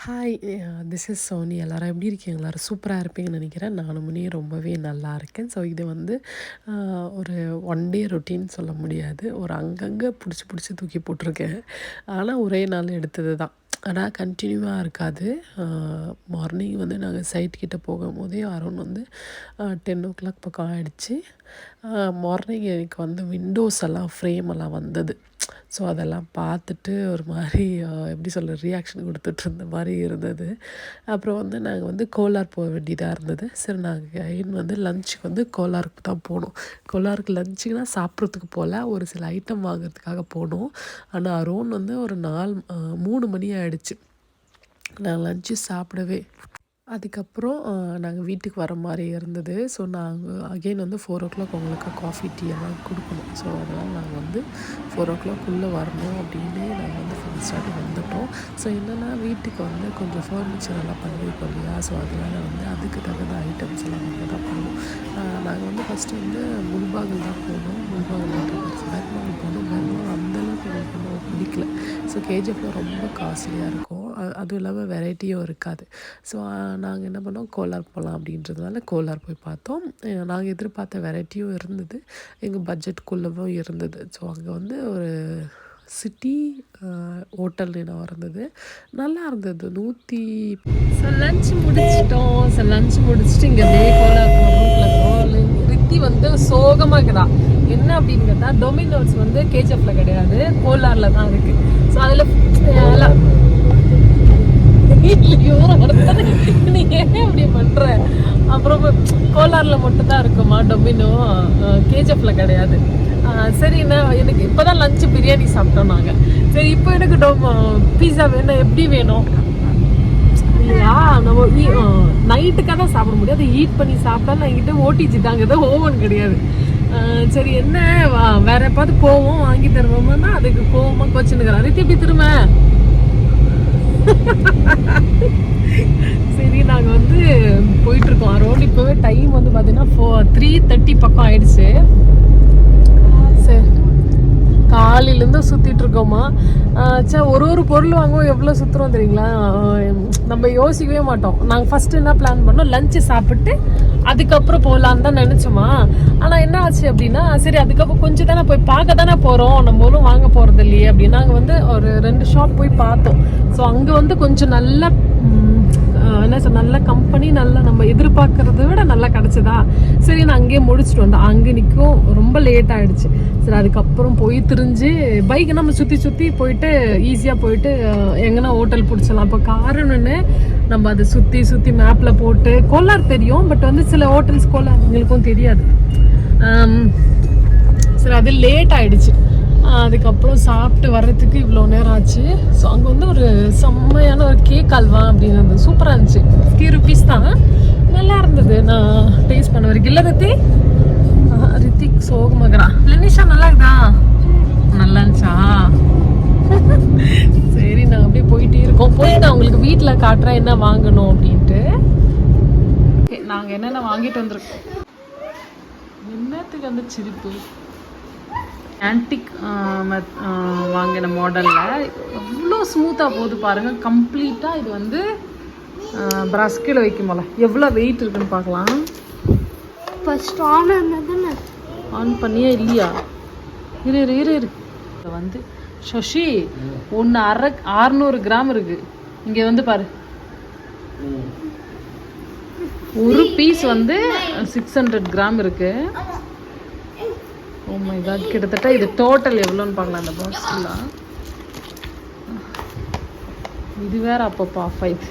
Hi, this is Sony. எல்லாரும் எப்படி இருக்கீங்க? எல்லாரும் சூப்பராக இருப்பீங்கன்னு நினைக்கிறேன். நானுமே ரொம்பவே நல்லா இருக்கேன். ஸோ இது வந்து ஒரு ஒன் டே ரொட்டீன் சொல்ல முடியாது. ஒரு அங்கங்கே பிடிச்சி பிடிச்சி தூக்கி போட்டிருக்கேன். ஆனால் ஒரே நாள் எடுத்தது தான். ஆனால் கண்டினியூவாக இருக்காது. மார்னிங் வந்து நாங்கள் சைட் கிட்டே போகும்போதே அரௌண்ட் வந்து 10 o'clock பக்கம் ஆகிடுச்சு. மார்னிங் எனக்கு வந்து விண்டோஸ் எல்லாம் ஃப்ரேம் எல்லாம் வந்தது. ஸோ அதெல்லாம் பார்த்துட்டு ஒரு மாதிரி எப்படி சொல்ல ரியாக்ஷன் கொடுத்துட்ருந்த மாதிரி இருந்தது. அப்புறம் வந்து நாங்கள் வந்து கோலார் போக வேண்டியதாக இருந்தது. சரி, நாங்கள் அகைன் வந்து லஞ்சுக்கு வந்து கோலாருக்கு தான் போனோம். கோலாருக்கு லஞ்சுக்குனா சாப்பிட்றதுக்கு போகல, ஒரு சில ஐட்டம் வாங்குறதுக்காக போனோம். ஆனால் அரௌண்ட் வந்து ஒரு 3 மணி ஆகிடுச்சு நான் லஞ்சு சாப்பிடவே. அதுக்கப்புறம் நாங்கள் வீட்டுக்கு வர மாதிரி இருந்தது. ஸோ நாங்கள் அகெயின் வந்து 4 o'clock உங்களுக்கு காஃபி டீ எல்லாம் கொடுக்கணும். ஸோ அதனால் நாங்கள் வந்து 4 o'clock வரணும் அப்படின்னு நாங்கள் வந்து ஃபுல் ஸ்டார்டிங் வந்துவிட்டோம். ஸோ என்னென்னா வீட்டுக்கு வந்து கொஞ்சம் ஃபர்னிச்சர் எல்லாம் பண்ணியிருக்கோம் இல்லையா. ஸோ அதனால் வந்து அதுக்கு தகுந்த ஐட்டம்ஸ் எல்லாம் வந்து தான் போகணும். நாங்கள் வந்து ஃபஸ்ட்டு வந்து முல்பாகில் தான் போனோம். முல்பாகில் பெர்மால் போனோம். பெர்மால் அந்தளவுக்கு எனக்கு ஒன்றும் பிடிக்கல. ஸோ கேஜிஎஃப்பில் ரொம்ப காஸ்ட்லியாக இருக்கும். அதுவும் இல்லாமல் வெரைட்டியும் இருக்காது. ஸோ நாங்கள் என்ன பண்ணோம், கோலார் போகலாம் அப்படின்றதுனால கோலார் போய் பார்த்தோம். நாங்கள் எதிர்பார்த்த வெரைட்டியும் இருந்தது, எங்கள் பட்ஜெட்குள்ளவும் இருந்தது. ஸோ அங்கே வந்து ஒரு சிட்டி ஹோட்டல்னு இடம் இருந்தது, நல்லா இருந்தது. லஞ்ச் முடிச்சிட்டோம். லஞ்ச் முடிச்சுட்டு இங்கே கோலார் ரூட்டில் ரித்தி வந்து சோகமாக இருக்குதான். என்ன அப்படின்னு கேட்டால் டொமினோஸ் வந்து கேஜிஎஃப்பில் கிடையாது, கோலாரில் தான் இருக்குது. ஸோ அதில் நீ ஏன் இப்படி பண்ற? அப்புறம் கோலாரில் மட்டும்தான் இருக்குமா டொமினோ, கேஜிஎஃப்ல கிடையாது. சரி, எனக்கு இப்போதான் லஞ்சு பிரியாணி சாப்பிட்டோம் நாங்கள். சரி, இப்போ எனக்கு பீஸா வேணும். எப்படி வேணும் இல்லையா? நம்ம நைட்டுக்காக தான் சாப்பிட முடியாது, ஹீட் பண்ணி சாப்பிட்டா என்கிட்ட ஓடிஜி தாங்க, ஓவன் கிடையாது. சரி, என்ன வேற எப்பாவது போவோம் வாங்கி தருவோம்னா அதுக்கு கோவமா கோச்சுன்னுக்கிறேன். ரித்தி எப்படி திரும்ப சரி, நாங்கள் வந்து போயிட்டுருக்கோம். அரௌண்ட் இப்போவே டைம் வந்து பார்த்தீங்கன்னா 3:30 பக்கம் ஆயிடுச்சு. சரி, காலையிலேருந்து சுற்றிட்டு இருக்கோமா. ஒரு பொருள் வாங்குவோம், எவ்வளோ சுற்றுறோம் தெரியுங்களா? நம்ம யோசிக்கவே மாட்டோம். நாங்கள் ஃபஸ்ட்டு என்ன பிளான் பண்ணோம், லஞ்சு சாப்பிட்டு அதுக்கப்புறம் போகலான்னு தான் நினச்சோமா. ஆனால் என்ன ஆச்சு அப்படின்னா, சரி அதுக்கப்புறம் கொஞ்சம் தானே போய் பார்க்க தானே போகிறோம், நம்ம ஒன்றும் வாங்க போகிறது இல்லையே அப்படின்னு நாங்கள் வந்து ஒரு 2 ஷாப் போய் பார்த்தோம். ஸோ அங்கே வந்து கொஞ்சம் நல்ல நல்ல கம்பெனி, நல்லா நம்ம எதிர்பார்க்கறத விட நல்லா கிடச்சதா. சரி, நான் அங்கேயே முடிச்சுட்டு வந்தேன். அங்கே நிற்கும் ரொம்ப லேட் ஆகிடுச்சு. சரி, அதுக்கப்புறம் போய் திரிஞ்சு பைக்கை நம்ம சுற்றி போயிட்டு ஈஸியாக போயிட்டு எங்கன்னா ஹோட்டல் பிடிச்சலாம். இப்போ காரணம்னு நம்ம அதை சுற்றி மேப்பில் போட்டு கோலார் தெரியும், பட் வந்து சில ஹோட்டல்ஸ் கோலார் எங்களுக்கும் தெரியாது. சரி, அது லேட் ஆகிடுச்சு. அதுக்கப்புறம் சாப்பிட்டு வர்றதுக்கு இவ்வளோ நேரம் ஆச்சு. ஸோ அங்கே வந்து ஒரு செம்மையான ஒரு கேக் அல்வா அப்படின்னு இருந்தது, சூப்பராக இருந்துச்சு. 50 rupees தான், நல்லா இருந்தது. நான் டேஸ்ட் பண்ண வரைக்கும் இல்லை. ரித்திக் சோகமாகறான். லினிஷா நல்லா இருக்குதா? நல்லா இருந்துச்சா? சரி, நாங்கள் அப்படியே போயிட்டே இருக்கோம். போய் நான் உங்களுக்கு வீட்டில் காட்டுறேன் என்ன வாங்கணும் அப்படின்ட்டு. நாங்கள் என்னென்ன வாங்கிட்டு வந்திருக்கோம். என்னத்துக்கு வந்து சிரிப்பு? ஆன்டிக் வாங்கின மாடலில் எவ்வளோ ஸ்மூத்தாக போகுது பாருங்கள். கம்ப்ளீட்டாக இது வந்து ப்ரஷ் கீழே வைக்கும் போல. எவ்வளோ வெயிட் இருக்குன்னு பார்க்கலாம். ஃபர்ஸ்ட் ஆன் பண்ணியே இல்லையா? இரு இதை வந்து சஷி ஒன்று 600 கிராம் இருக்குது. இங்கே வந்து பாரு, ஒரு பீஸ் வந்து 600 கிராம் இருக்குது. ஓ மை காட், கிட்டத்தட்ட இது டோட்டல் எவ்வளோன்னு பார்க்கலாம். அந்த பாக்ஸ்லாம் இது வேற அப்பப்பா 5.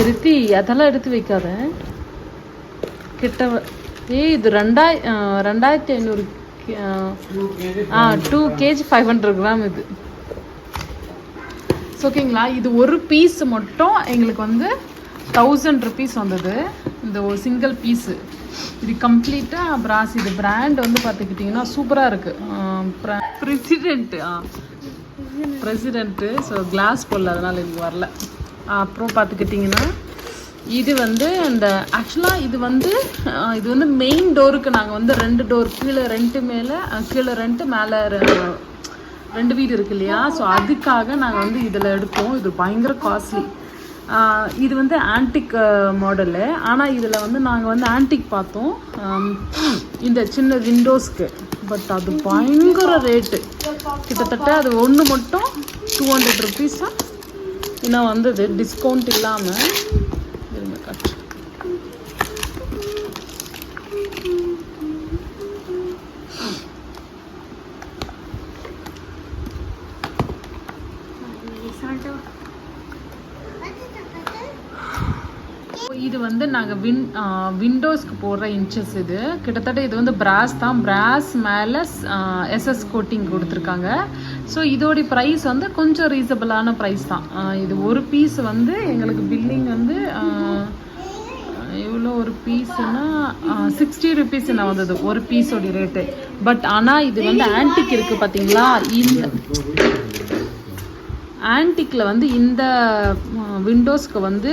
ரித்தி அதெல்லாம் எடுத்து வைக்காத கிட்ட. இது 2500 2 kg 500 கிராம் இது. ஓகேங்களா? இது ஒரு பீஸ் மட்டும் எங்களுக்கு வந்து 1000 rupees வந்தது, இந்த ஒரு சிங்கிள் பீஸு. இது கம்ப்ளீட்டாக பிராஸ். இது பிராண்ட் வந்து பார்த்துக்கிட்டிங்கன்னா சூப்பராக இருக்குது. பிரசிடென்ட்டு. ஸோ கிளாஸ் போடல, அதனால் இது வரல. அப்புறம் பார்த்துக்கிட்டிங்கன்னா இது வந்து இந்த ஆக்சுவலாக இது வந்து மெயின் டோருக்கு நாங்கள் வந்து 2 டோர், கீழே 2 மேலே, கீழே 2 மேலே 2 வீடு இருக்கு இல்லையா, ஸோ அதுக்காக நாங்கள் வந்து இதில் எடுத்தோம். இது பயங்கர காஸ்ட்லி. இது வந்து ஆன்டிக் மாடலு. ஆனால் இதில் வந்து நாங்கள் வந்து ஆன்டிக் பார்த்தோம் இந்த சின்ன விண்டோஸ்க்கு. பட் அது பயங்கர ரேட்டு. கிட்டத்தட்ட அது ஒன்று மட்டும் 200 ருபீஸ் தான் இன்னும் வந்தது, டிஸ்கவுண்ட் இல்லாமல். இருங்க கட்டு. இது வந்து நாங்கள் விண்டோஸ்க்கு போடுற இன்ச்சஸ். இது கிட்டத்தட்ட இது வந்து பிராஸ் தான். பிராஸ் மேலே எஸ்எஸ் கோட்டிங் கொடுத்துருக்காங்க. ஸோ இதோடைய ப்ரைஸ் வந்து கொஞ்சம் ரீசனபிளான ப்ரைஸ் தான். இது ஒரு பீஸ் வந்து எங்களுக்கு பில்லிங் வந்து எவ்வளோ ஒரு பீஸுன்னா 60 ருபீஸ் என்ன வந்தது ஒரு பீஸோடைய ரேட்டு. பட் ஆனால் இது வந்து ஆன்டிக் இருக்குது பார்த்தீங்களா, இந்த ஆன்டிக்கில் வந்து இந்த விண்டோஸ்க்கு வந்து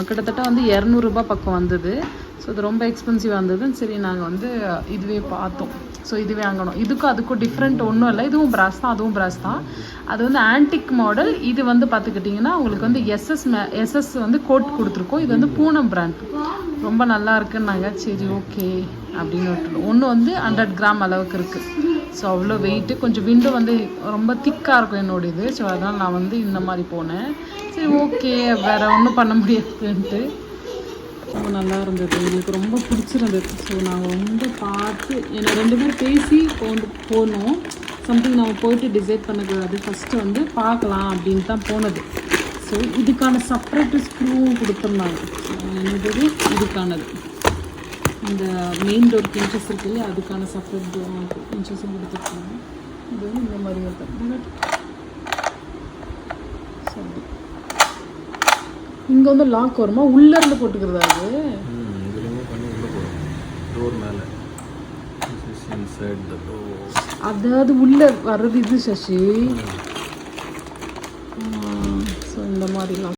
கிட்டத்தட்ட வந்து 200 ரூபாய் பக்கம் வந்தது. ஸோ இது ரொம்ப எக்ஸ்பென்சிவாக இருந்தது. சரி நாங்கள் வந்து இதுவே பார்த்தோம். ஸோ இதுவே வாங்கணும். இதுக்கும் அதுக்கும் டிஃப்ரெண்ட் ஒன்றும் இல்லை. இதுவும் பிராஸ் தான், அதுவும் பிராஸ் தான். அது வந்து ஆன்டிக் மாடல். இது வந்து பார்த்துக்கிட்டிங்கன்னா உங்களுக்கு வந்து எஸ்எஸ் வந்து கோட் கொடுத்துருக்கோம். இது வந்து பூனம் பிராண்ட். ரொம்ப நல்லா இருக்குன்னாங்க. சரி ஓகே அப்படின்னு விட்டுருவோம். ஒன்று வந்து 100 கிராம் அளவுக்கு இருக்குது. ஸோ அவ்வளோ வெயிட்டு. கொஞ்சம் விண்டோ வந்து ரொம்ப திக்காக இருக்கும் என்னோட இது. ஸோ அதனால் நான் வந்து இந்த மாதிரி போனேன். சரி ஓகே, வேறு ஒன்றும் பண்ண முடியாதுன்ட்டு. ரொம்ப நல்லா இருந்தது, எங்களுக்கு ரொம்ப பிடிச்சிருந்தது. ஸோ நாங்கள் ரொம்ப பார்த்து என்னை 2 பேர் பேசி போனோம். சம்திங் நம்ம போயிட்டு டிசைட் பண்ணக்கூடாது, ஃபஸ்ட்டு வந்து பார்க்கலாம் அப்படின்னு தான் போனது. ஸோ இதுக்கான செப்பரேட்டு ஸ்க்ரூவும் கொடுத்துருந்தாங்க. என்னது இதுக்கானது, இந்த மெயின் டோர் இன்ச்சஸ் இருக்கு இல்லையா, அதுக்கான செப்பரேட் இன்ச்சஸும் கொடுத்துருக்காங்க. இது வந்து இந்த மாதிரி இருக்கும். சரி, இங்கே வந்து லாக் வருமா, உள்ளேருந்து போட்டுக்கிறதா அது? அதாவது உள்ளே வர்றது இது சசி. ஸோ இந்த மாதிரிலாம்